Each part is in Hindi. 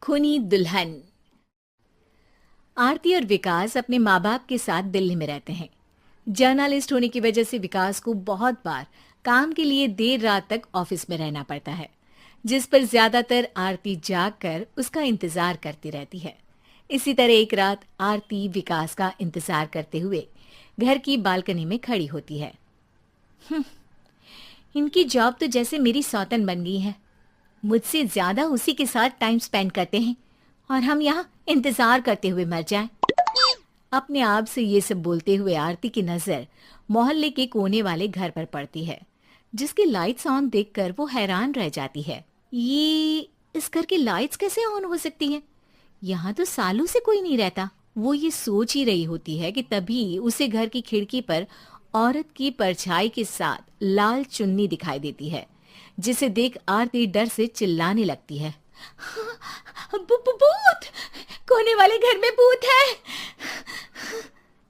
खूनी दुल्हन। आरती और विकास अपने माँ बाप के साथ दिल्ली में रहते हैं। जर्नलिस्ट होने की वजह से विकास को बहुत बार काम के लिए देर रात तक ऑफिस में रहना पड़ता है, जिस पर ज्यादातर आरती जागकर उसका इंतजार करती रहती है। इसी तरह एक रात आरती विकास का इंतजार करते हुए घर की बालकनी में खड़ी होती है। इनकी जॉब तो जैसे मेरी सौतन बन गई है। मुझसे ज्यादा उसी के साथ टाइम स्पेंड करते हैं और हम यहाँ इंतजार करते हुए मर जाएं। अपने आप से ये सब बोलते हुए आरती की नजर मोहल्ले के कोने वाले घर पर पड़ती है, जिसकी लाइट्स ऑन देखकर वो हैरान रह जाती है। ये इस घर की लाइट्स कैसे ऑन हो सकती हैं? यहाँ तो सालों से कोई नहीं रहता। वो ये सोच ही रही होती है कि तभी उसे घर की खिड़की पर औरत की परछाई के साथ लाल चुन्नी दिखाई देती है, जिसे देख आरती डर से चिल्लाने लगती है। भूत! कोने वाले घर में भूत है।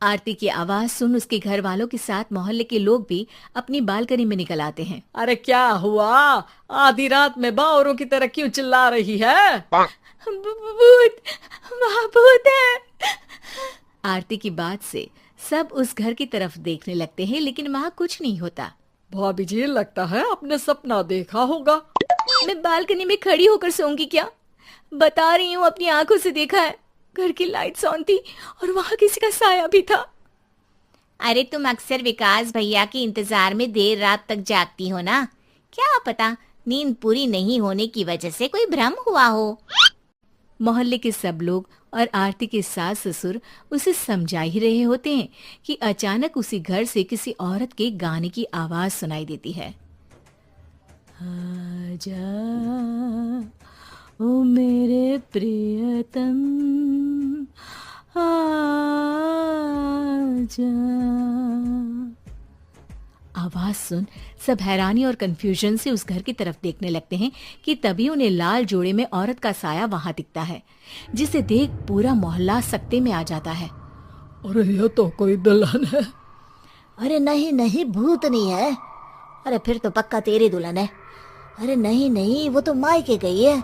आरती की आवाज सुन उसके घर वालों के साथ मोहल्ले के लोग भी अपनी बालकनी में निकल आते हैं। अरे क्या हुआ? आधी रात में बावरों की तरह क्यों चिल्ला रही है? भूत! वहाँ भूत है। आरती की बात से सब उस घर की तरफ देखने लगते हैं, लेकिन वहाँ कुछ नहीं होता। भाभी जी, लगता है आपने सपना देखा होगा। मैं बालकनी में खड़ी होकर सोऊंगी क्या? बता रही हूँ, अपनी आंखों से देखा है। घर की लाइट्स ऑन थी और वहाँ किसी का साया भी था। अरे तुम अक्सर विकास भैया के इंतजार में देर रात तक जागती हो ना, क्या पता नींद पूरी नहीं होने की वजह से कोई भ्रम हुआ हो। मोहल्ले के सब लोग और आरती के सास ससुर उसे समझा ही रहे होते हैं कि अचानक उसी घर से किसी औरत के गाने की आवाज सुनाई देती है। आजा ओ मेरे प्रियतम आजा। आवाज सुन सब हैरानी और कंफ्यूजन से उस घर की तरफ देखने लगते हैं कि तभी उन्हें लाल जोड़े में औरत का साया वहां दिखता है, जिसे देख पूरा मोहल्ला सकते में आ जाता है। अरे ये तो कोई दुल्हन है। अरे नहीं नहीं, भूत नहीं है। अरे फिर तो पक्का तेरी दुल्हन है। अरे नहीं नहीं, वो तो मायके गई है।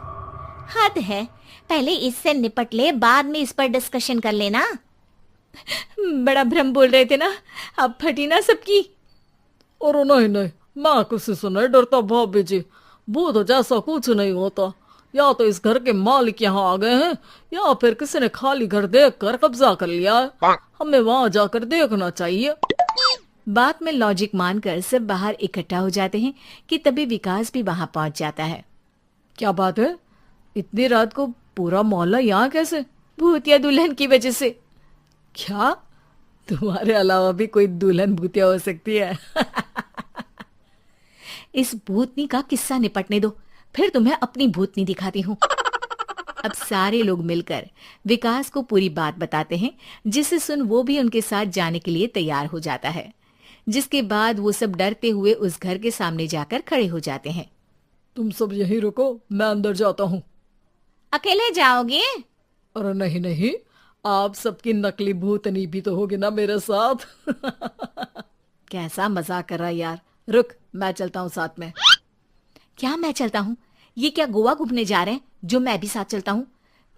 हद है, पहले इससे निपट ले, बाद में इस पर डिस्कशन कर लेना। बड़ा भ्रम बोल रहे थे ना, अब फटी ना सबकी। और नहीं नहीं, मैं किसी से नहीं डरता भाभी जी। भूत जैसा कुछ नहीं होता। या तो इस घर के मालिक यहाँ आ गए हैं, या फिर किसी ने खाली घर देख कर कब्जा कर लिया है। हमें वहाँ जाकर देखना चाहिए। बात में लॉजिक मानकर सब बाहर इकट्ठा हो जाते हैं कि तभी विकास भी वहां पहुंच जाता है। क्या बात है? इतनी रात को पूरा मोहल्ला यहाँ कैसे? भूतिया दुल्हन की वजह से। क्या तुम्हारे अलावा भी कोई दुल्हन भूतिया हो सकती है? इस भूतनी का किस्सा निपटने दो, फिर तुम्हें अपनी भूतनी दिखाती हूँ। अब सारे लोग मिलकर विकास को पूरी बात बताते हैं, जिसे सुन वो भी उनके साथ जाने के लिए तैयार हो जाता है। जिसके बाद वो सब डरते हुए उस घर के सामने जाकर खड़े हो जाते हैं। तुम सब यहीं रुको, मैं अंदर जाता हूँ। अकेले जाओगे? अरे नहीं नहीं, आप सबकी नकली भूतनी भी तो होगी ना मेरे साथ। कैसा मजाक कर रहा है यार। रुक, मैं चलता हूँ साथ में। क्या मैं चलता हूँ? ये क्या गोवा घूमने जा रहे हैं जो मैं भी साथ चलता हूँ?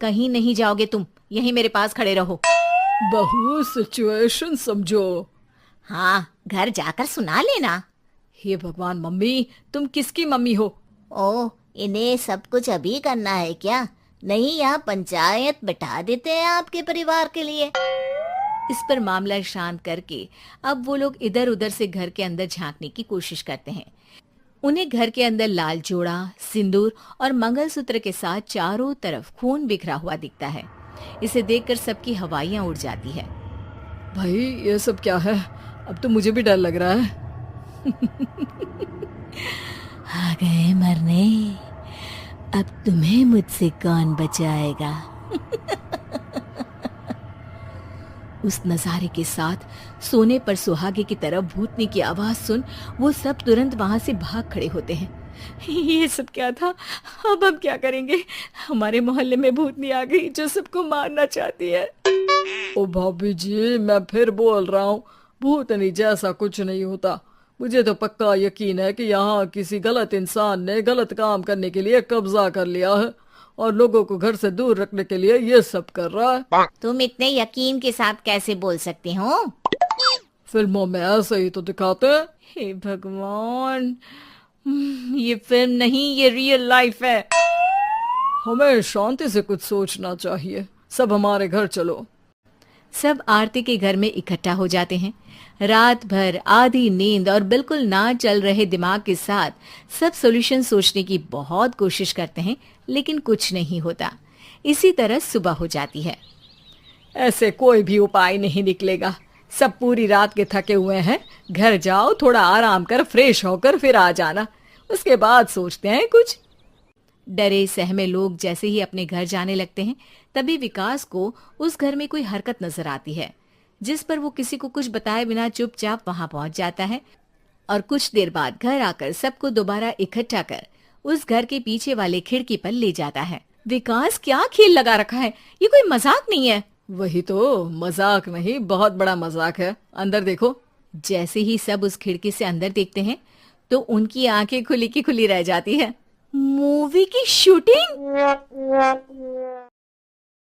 कहीं नहीं जाओगे तुम, यहीं मेरे पास खड़े रहो। बहू, सिचुएशन समझो। हाँ, घर जाकर सुना लेना। हे भगवान, मम्मी तुम किसकी मम्मी हो? ओ, इन्हें सब कुछ अभी करना है क्या? नहीं, यहाँ पंचायत बैठा देते हैं आपके परिवार के लिए। इस पर मामला शांत करके अब वो लोग इधर उधर से घर के अंदर झांकने की कोशिश करते हैं। उन्हें घर के अंदर लाल जोड़ा, सिंदूर और मंगलसूत्र के साथ चारों तरफ खून बिखरा हुआ दिखता है। इसे देखकर सबकी हवाइयां उड़ जाती है। भाई ये सब क्या है? अब तो मुझे भी डर लग रहा है। आ गए मरने, अब तुम्हें मुझसे कौन बचाएगा? उस नजारे के साथ सोने पर सुहागे की तरफ भूतनी की आवाज सुन वो सब तुरंत वहां से भाग खड़े होते हैं। ये सब क्या था? अब हम क्या करेंगे? हमारे मोहल्ले में भूतनी आ गई जो सबको मारना चाहती है। ओ भाभी जी, मैं फिर बोल रहा हूँ, भूतनी जैसा कुछ नहीं होता। मुझे तो पक्का यकीन है कि यहाँ किसी गलत इंसान ने गलत काम करने के लिए कब्जा कर लिया है और लोगों को घर से दूर रखने के लिए ये सब कर रहा है। तुम इतने यकीन के साथ कैसे बोल सकते हो? फिल्मों में ऐसे ही तो दिखाते हैं। हे भगवान, ये फिल्म नहीं, ये रियल लाइफ है। हमें शांति से कुछ सोचना चाहिए। सब हमारे घर चलो। सब आरती के घर में इकट्ठा हो जाते हैं। रात भर आधी नींद और बिल्कुल ना चल रहे दिमाग के साथ सब सॉल्यूशन सोचने की बहुत कोशिश करते हैं, लेकिन कुछ नहीं होता। इसी तरह सुबह हो जाती है। ऐसे कोई भी उपाय नहीं निकलेगा। सब पूरी रात के थके हुए हैं। घर जाओ, थोड़ा आराम कर, फ्रेश होकर फिर आ जाना, उसके बाद सोचते हैं कुछ। डरे सहमे लोग जैसे ही अपने घर जाने लगते हैं, तभी विकास को उस घर में कोई हरकत नजर आती है, जिस पर वो किसी को कुछ बताए बिना चुपचाप वहां पहुंच जाता है और कुछ देर बाद घर आकर सबको दोबारा इकट्ठा कर उस घर के पीछे वाले खिड़की पर ले जाता है। विकास, क्या खेल लगा रखा है? ये कोई मजाक नहीं है। वही तो, मजाक नहीं, बहुत बड़ा मजाक है। अंदर देखो। जैसे ही सब उस खिड़की से अंदर देखते हैं तो उनकी आंखें खुली की खुली रह जाती है। मूवी की शूटिंग?